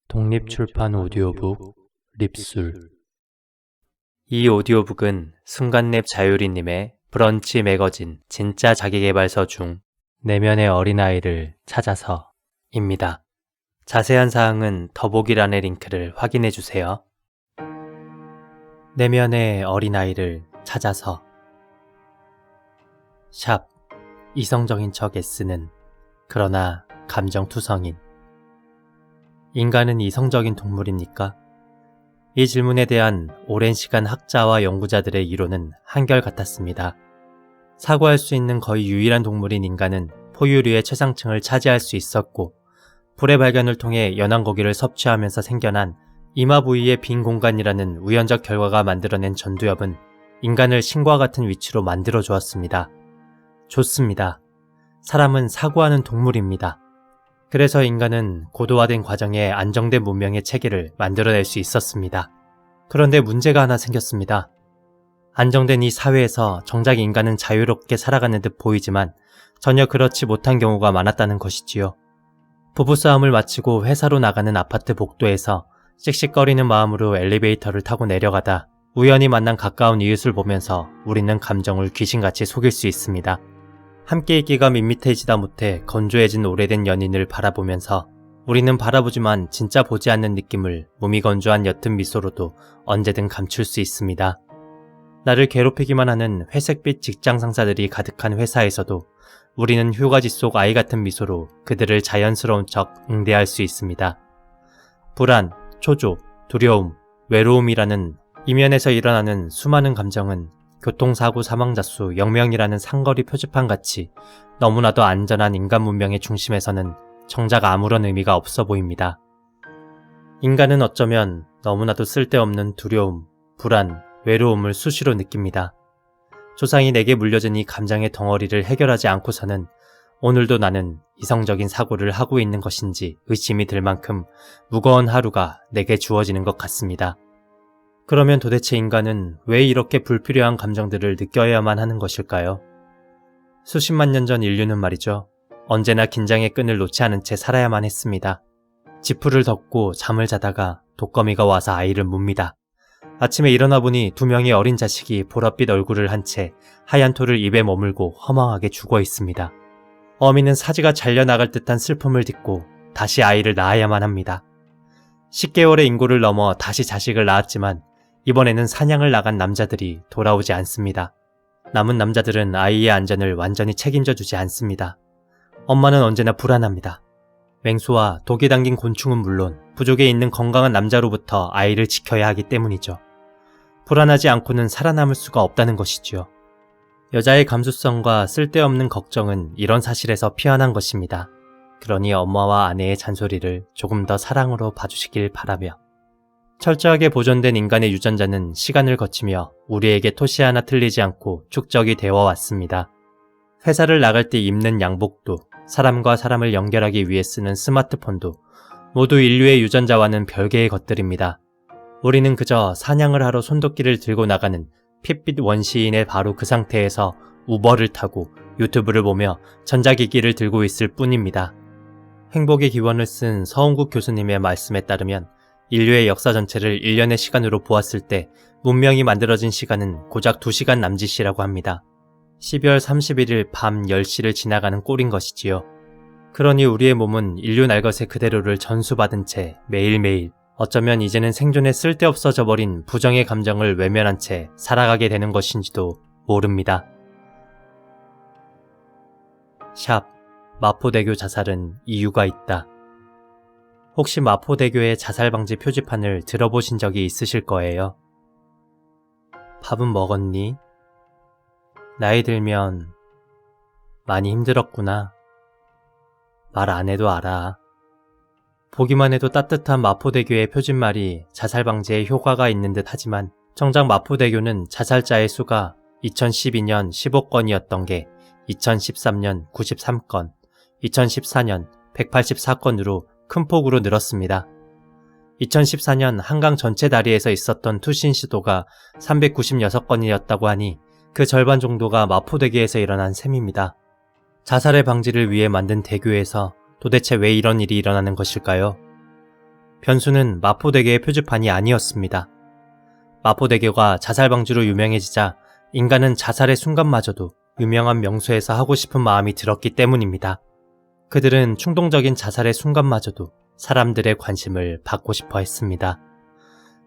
독립출판 오디오북 립술. 이 오디오북은 순간랩 자유리님의 브런치 매거진 진짜 자기계발서 중 내면의 어린아이를 찾아서입니다. 자세한 사항은 더보기란의 링크를 확인해주세요. 내면의 어린아이를 찾아서. 샵 이성적인 척 애쓰는 그러나 감정투성인. 인간은 이성적인 동물입니까? 이 질문에 대한 오랜 시간 학자와 연구자들의 이론은 한결같았습니다. 사고할 수 있는 거의 유일한 동물인 인간은 포유류의 최상층을 차지할 수 있었고, 불의 발견을 통해 연한 고기를 섭취하면서 생겨난 이마 부위의 빈 공간이라는 우연적 결과가 만들어낸 전두엽은 인간을 신과 같은 위치로 만들어 주었습니다. 좋습니다. 사람은 사고하는 동물입니다. 그래서 인간은 고도화된 과정에 안정된 문명의 체계를 만들어낼 수 있었습니다. 그런데 문제가 하나 생겼습니다. 안정된 이 사회에서 정작 인간은 자유롭게 살아가는 듯 보이지만 전혀 그렇지 못한 경우가 많았다는 것이지요. 부부싸움을 마치고 회사로 나가는 아파트 복도에서 씩씩거리는 마음으로 엘리베이터를 타고 내려가다 우연히 만난 가까운 이웃을 보면서 우리는 감정을 귀신같이 속일 수 있습니다. 함께 있기가 밋밋해지다 못해 건조해진 오래된 연인을 바라보면서 우리는 바라보지만 진짜 보지 않는 느낌을 무미건조한 옅은 미소로도 언제든 감출 수 있습니다. 나를 괴롭히기만 하는 회색빛 직장 상사들이 가득한 회사에서도 우리는 휴가지 속 아이 같은 미소로 그들을 자연스러운 척 응대할 수 있습니다. 불안, 초조, 두려움, 외로움이라는 이면에서 일어나는 수많은 감정은 교통사고 사망자 수 0명이라는 상거리 표지판같이 너무나도 안전한 인간 문명의 중심에서는 정작 아무런 의미가 없어 보입니다. 인간은 어쩌면 너무나도 쓸데없는 두려움, 불안, 외로움을 수시로 느낍니다. 조상이 내게 물려준 이 감정의 덩어리를 해결하지 않고서는 오늘도 나는 이성적인 사고를 하고 있는 것인지 의심이 들 만큼 무거운 하루가 내게 주어지는 것 같습니다. 그러면 도대체 인간은 왜 이렇게 불필요한 감정들을 느껴야만 하는 것일까요? 수십만 년 전 인류는 말이죠. 언제나 긴장의 끈을 놓지 않은 채 살아야만 했습니다. 지푸를 덮고 잠을 자다가 독거미가 와서 아이를 묻니다. 아침에 일어나 보니 2명의 어린 자식이 보랏빛 얼굴을 한 채 하얀 토를 입에 머물고 허망하게 죽어 있습니다. 어미는 사지가 잘려나갈 듯한 슬픔을 딛고 다시 아이를 낳아야만 합니다. 10개월의 인고를 넘어 다시 자식을 낳았지만 이번에는 사냥을 나간 남자들이 돌아오지 않습니다. 남은 남자들은 아이의 안전을 완전히 책임져 주지 않습니다. 엄마는 언제나 불안합니다. 맹수와 독이 담긴 곤충은 물론 부족에 있는 건강한 남자로부터 아이를 지켜야 하기 때문이죠. 불안하지 않고는 살아남을 수가 없다는 것이지요. 여자의 감수성과 쓸데없는 걱정은 이런 사실에서 피어난 것입니다. 그러니 엄마와 아내의 잔소리를 조금 더 사랑으로 봐주시길 바라며. 철저하게 보존된 인간의 유전자는 시간을 거치며 우리에게 토시 하나 틀리지 않고 축적이 되어 왔습니다. 회사를 나갈 때 입는 양복도, 사람과 사람을 연결하기 위해 쓰는 스마트폰도 모두 인류의 유전자와는 별개의 것들입니다. 우리는 그저 사냥을 하러 손도끼를 들고 나가는 핏빛 원시인의 바로 그 상태에서 우버를 타고 유튜브를 보며 전자기기를 들고 있을 뿐입니다. 행복의 기원을 쓴 서은국 교수님의 말씀에 따르면 인류의 역사 전체를 1년의 시간으로 보았을 때 문명이 만들어진 시간은 고작 2시간 남짓이라고 합니다. 12월 31일 밤 10시를 지나가는 꼴인 것이지요. 그러니 우리의 몸은 인류 날것의 그대로를 전수받은 채 매일매일 어쩌면 이제는 생존에 쓸데없어져 버린 부정의 감정을 외면한 채 살아가게 되는 것인지도 모릅니다. 샵 마포대교 자살은 이유가 있다. 혹시 마포대교의 자살방지 표지판을 들어보신 적이 있으실 거예요. 밥은 먹었니? 나이 들면 많이 힘들었구나. 말 안 해도 알아. 보기만 해도 따뜻한 마포대교의 표진말이 자살방지에 효과가 있는 듯 하지만 정작 마포대교는 자살자의 수가 2012년 15건이었던 게 2013년 93건, 2014년 184건으로 큰 폭으로 늘었습니다. 2014년 한강 전체 다리에서 있었던 투신 시도가 396건이었다고 하니 그 절반 정도가 마포대교에서 일어난 셈입니다. 자살의 방지를 위해 만든 대교에서 도대체 왜 이런 일이 일어나는 것일까요? 변수는 마포대교의 표지판이 아니었습니다. 마포대교가 자살 방지로 유명해지자 인간은 자살의 순간마저도 유명한 명소에서 하고 싶은 마음이 들었기 때문입니다. 그들은 충동적인 자살의 순간마저도 사람들의 관심을 받고 싶어 했습니다.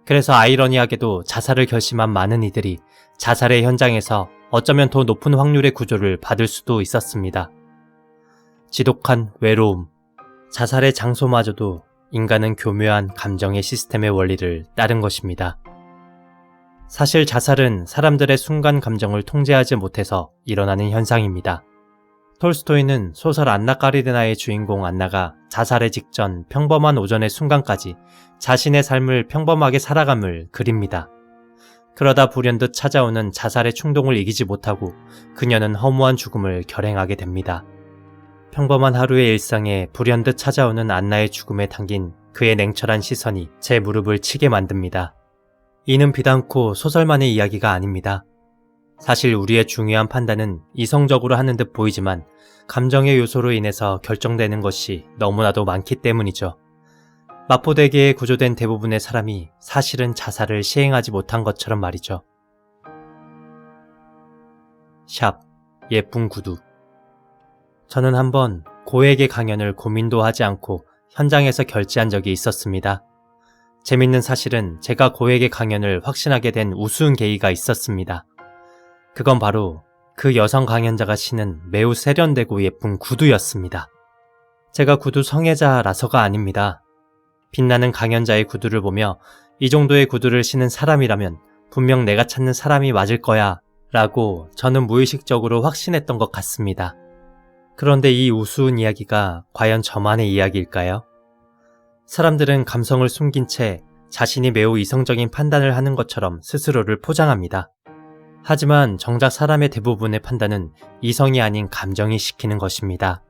그래서 아이러니하게도 자살을 결심한 많은 이들이 자살의 현장에서 어쩌면 더 높은 확률의 구조를 받을 수도 있었습니다. 지독한 외로움, 자살의 장소마저도 인간은 교묘한 감정의 시스템의 원리를 따른 것입니다. 사실 자살은 사람들의 순간 감정을 통제하지 못해서 일어나는 현상입니다. 톨스토이는 소설 안나 까리르나의 주인공 안나가 자살의 직전 평범한 오전의 순간까지 자신의 삶을 평범하게 살아감을 그립니다. 그러다 불현듯 찾아오는 자살의 충동을 이기지 못하고 그녀는 허무한 죽음을 결행하게 됩니다. 평범한 하루의 일상에 불현듯 찾아오는 안나의 죽음에 담긴 그의 냉철한 시선이 제 무릎을 치게 만듭니다. 이는 비단코 소설만의 이야기가 아닙니다. 사실 우리의 중요한 판단은 이성적으로 하는 듯 보이지만 감정의 요소로 인해서 결정되는 것이 너무나도 많기 때문이죠. 마포대교에 구조된 대부분의 사람이 사실은 자살을 시행하지 못한 것처럼 말이죠. 샵, 예쁜 구두. 저는 한번 고액의 강연을 고민도 하지 않고 현장에서 결제한 적이 있었습니다. 재밌는 사실은 제가 고액의 강연을 확신하게 된 우스운 계기가 있었습니다. 그건 바로 그 여성 강연자가 신은 매우 세련되고 예쁜 구두였습니다. 제가 구두 성애자라서가 아닙니다. 빛나는 강연자의 구두를 보며 이 정도의 구두를 신은 사람이라면 분명 내가 찾는 사람이 맞을 거야 라고 저는 무의식적으로 확신했던 것 같습니다. 그런데 이 우스운 이야기가 과연 저만의 이야기일까요? 사람들은 감성을 숨긴 채 자신이 매우 이성적인 판단을 하는 것처럼 스스로를 포장합니다. 하지만 정작 사람의 대부분의 판단은 이성이 아닌 감정이 시키는 것입니다.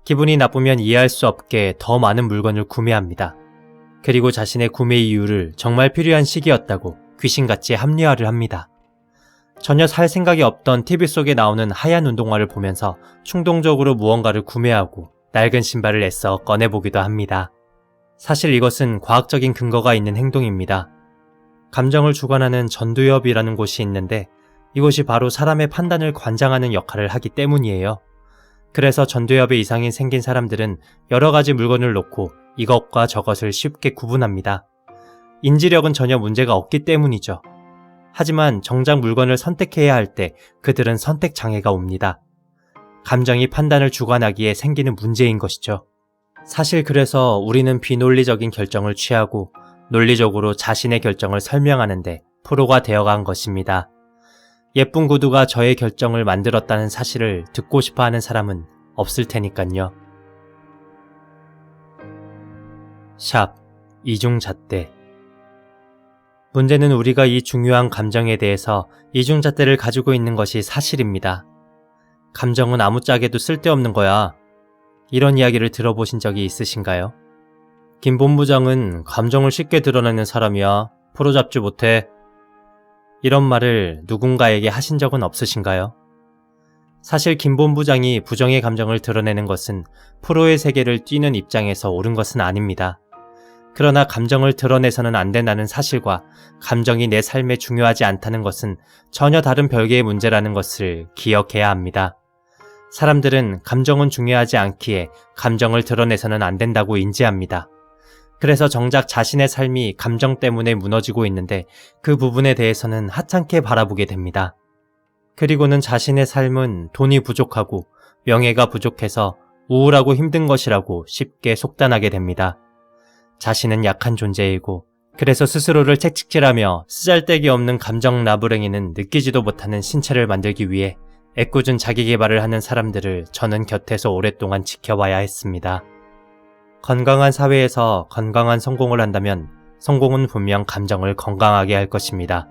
기분이 나쁘면 이해할 수 없게 더 많은 물건을 구매합니다. 그리고 자신의 구매 이유를 정말 필요한 시기였다고 귀신같이 합리화를 합니다. 전혀 살 생각이 없던 TV 속에 나오는 하얀 운동화를 보면서 충동적으로 무언가를 구매하고 낡은 신발을 애써 꺼내보기도 합니다. 사실 이것은 과학적인 근거가 있는 행동입니다. 감정을 주관하는 전두엽이라는 곳이 있는데 이곳이 바로 사람의 판단을 관장하는 역할을 하기 때문이에요. 그래서 전두엽에 이상이 생긴 사람들은 여러 가지 물건을 놓고 이것과 저것을 쉽게 구분합니다. 인지력은 전혀 문제가 없기 때문이죠. 하지만 정작 물건을 선택해야 할 때 그들은 선택 장애가 옵니다. 감정이 판단을 주관하기에 생기는 문제인 것이죠. 사실 그래서 우리는 비논리적인 결정을 취하고 논리적으로 자신의 결정을 설명하는데 프로가 되어간 것입니다. 예쁜 구두가 저의 결정을 만들었다는 사실을 듣고 싶어하는 사람은 없을 테니깐요. 샵, 이중잣대. 문제는 우리가 이 중요한 감정에 대해서 이중잣대를 가지고 있는 것이 사실입니다. 감정은 아무짝에도 쓸데없는 거야. 이런 이야기를 들어보신 적이 있으신가요? 김 본부장은 감정을 쉽게 드러내는 사람이야. 프로 잡지 못해. 이런 말을 누군가에게 하신 적은 없으신가요? 사실 김 본부장이 부정의 감정을 드러내는 것은 프로의 세계를 뛰는 입장에서 옳은 것은 아닙니다. 그러나 감정을 드러내서는 안 된다는 사실과 감정이 내 삶에 중요하지 않다는 것은 전혀 다른 별개의 문제라는 것을 기억해야 합니다. 사람들은 감정은 중요하지 않기에 감정을 드러내서는 안 된다고 인지합니다. 그래서 정작 자신의 삶이 감정 때문에 무너지고 있는데 그 부분에 대해서는 하찮게 바라보게 됩니다. 그리고는 자신의 삶은 돈이 부족하고 명예가 부족해서 우울하고 힘든 것이라고 쉽게 속단하게 됩니다. 자신은 약한 존재이고 그래서 스스로를 채찍질하며 쓰잘데기 없는 감정 나부랭이는 느끼지도 못하는 신체를 만들기 위해 애꿎은 자기개발을 하는 사람들을 저는 곁에서 오랫동안 지켜봐야 했습니다. 건강한 사회에서 건강한 성공을 한다면 성공은 분명 감정을 건강하게 할 것입니다.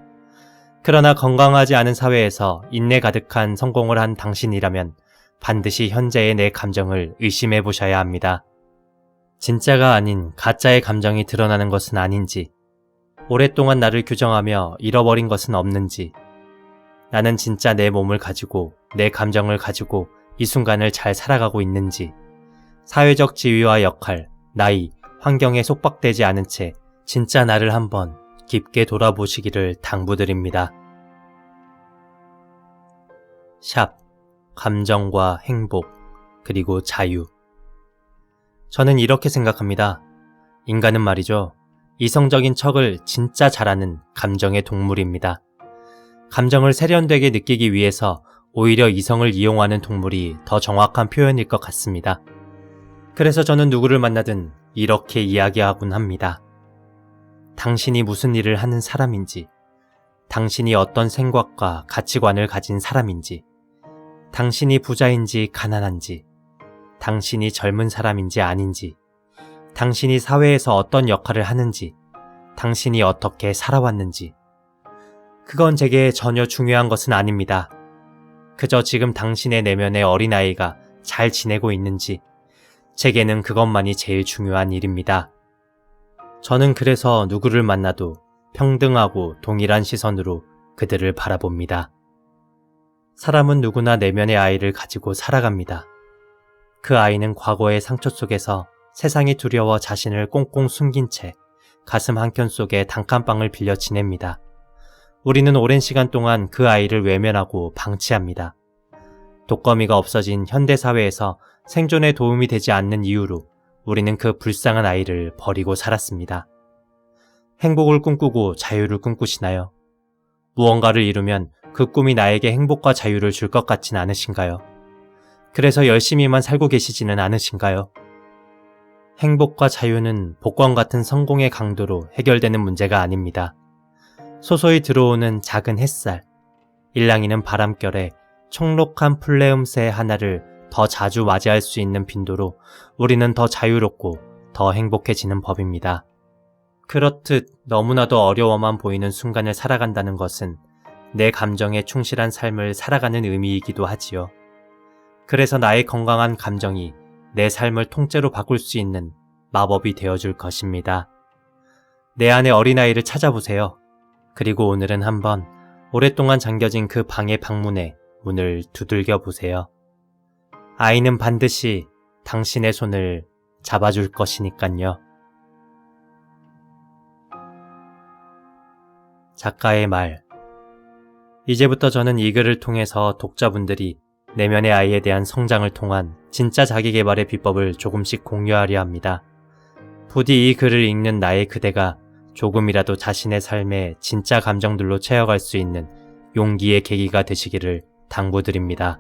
그러나 건강하지 않은 사회에서 인내 가득한 성공을 한 당신이라면 반드시 현재의 내 감정을 의심해 보셔야 합니다. 진짜가 아닌 가짜의 감정이 드러나는 것은 아닌지, 오랫동안 나를 규정하며 잃어버린 것은 없는지, 나는 진짜 내 몸을 가지고 내 감정을 가지고 이 순간을 잘 살아가고 있는지, 사회적 지위와 역할, 나이, 환경에 속박되지 않은 채 진짜 나를 한번 깊게 돌아보시기를 당부드립니다. 샵, 감정과 행복, 그리고 자유. 저는 이렇게 생각합니다. 인간은 말이죠. 이성적인 척을 진짜 잘하는 감정의 동물입니다. 감정을 세련되게 느끼기 위해서 오히려 이성을 이용하는 동물이 더 정확한 표현일 것 같습니다. 그래서 저는 누구를 만나든 이렇게 이야기하곤 합니다. 당신이 무슨 일을 하는 사람인지, 당신이 어떤 생각과 가치관을 가진 사람인지, 당신이 부자인지 가난한지, 당신이 젊은 사람인지 아닌지, 당신이 사회에서 어떤 역할을 하는지, 당신이 어떻게 살아왔는지. 그건 제게 전혀 중요한 것은 아닙니다. 그저 지금 당신의 내면의 어린아이가 잘 지내고 있는지, 제게는 그것만이 제일 중요한 일입니다. 저는 그래서 누구를 만나도 평등하고 동일한 시선으로 그들을 바라봅니다. 사람은 누구나 내면의 아이를 가지고 살아갑니다. 그 아이는 과거의 상처 속에서 세상이 두려워 자신을 꽁꽁 숨긴 채 가슴 한켠 속에 단칸방을 빌려 지냅니다. 우리는 오랜 시간 동안 그 아이를 외면하고 방치합니다. 독거미가 없어진 현대사회에서 생존에 도움이 되지 않는 이유로 우리는 그 불쌍한 아이를 버리고 살았습니다. 행복을 꿈꾸고 자유를 꿈꾸시나요? 무언가를 이루면 그 꿈이 나에게 행복과 자유를 줄 것 같진 않으신가요? 그래서 열심히만 살고 계시지는 않으신가요? 행복과 자유는 복권 같은 성공의 강도로 해결되는 문제가 아닙니다. 소소히 들어오는 작은 햇살, 일랑이는 바람결에 촉록한 플레음새 하나를 더 자주 맞이할 수 있는 빈도로 우리는 더 자유롭고 더 행복해지는 법입니다. 그렇듯 너무나도 어려워만 보이는 순간을 살아간다는 것은 내 감정에 충실한 삶을 살아가는 의미이기도 하지요. 그래서 나의 건강한 감정이 내 삶을 통째로 바꿀 수 있는 마법이 되어줄 것입니다. 내 안의 어린아이를 찾아보세요. 그리고 오늘은 한번 오랫동안 잠겨진 그 방의 방문에 문을 두들겨 보세요. 아이는 반드시 당신의 손을 잡아줄 것이니깐요. 작가의 말. 이제부터 저는 이 글을 통해서 독자분들이 내면의 아이에 대한 성장을 통한 진짜 자기계발의 비법을 조금씩 공유하려 합니다. 부디 이 글을 읽는 나의 그대가 조금이라도 자신의 삶의 진짜 감정들로 채워갈 수 있는 용기의 계기가 되시기를 당부드립니다.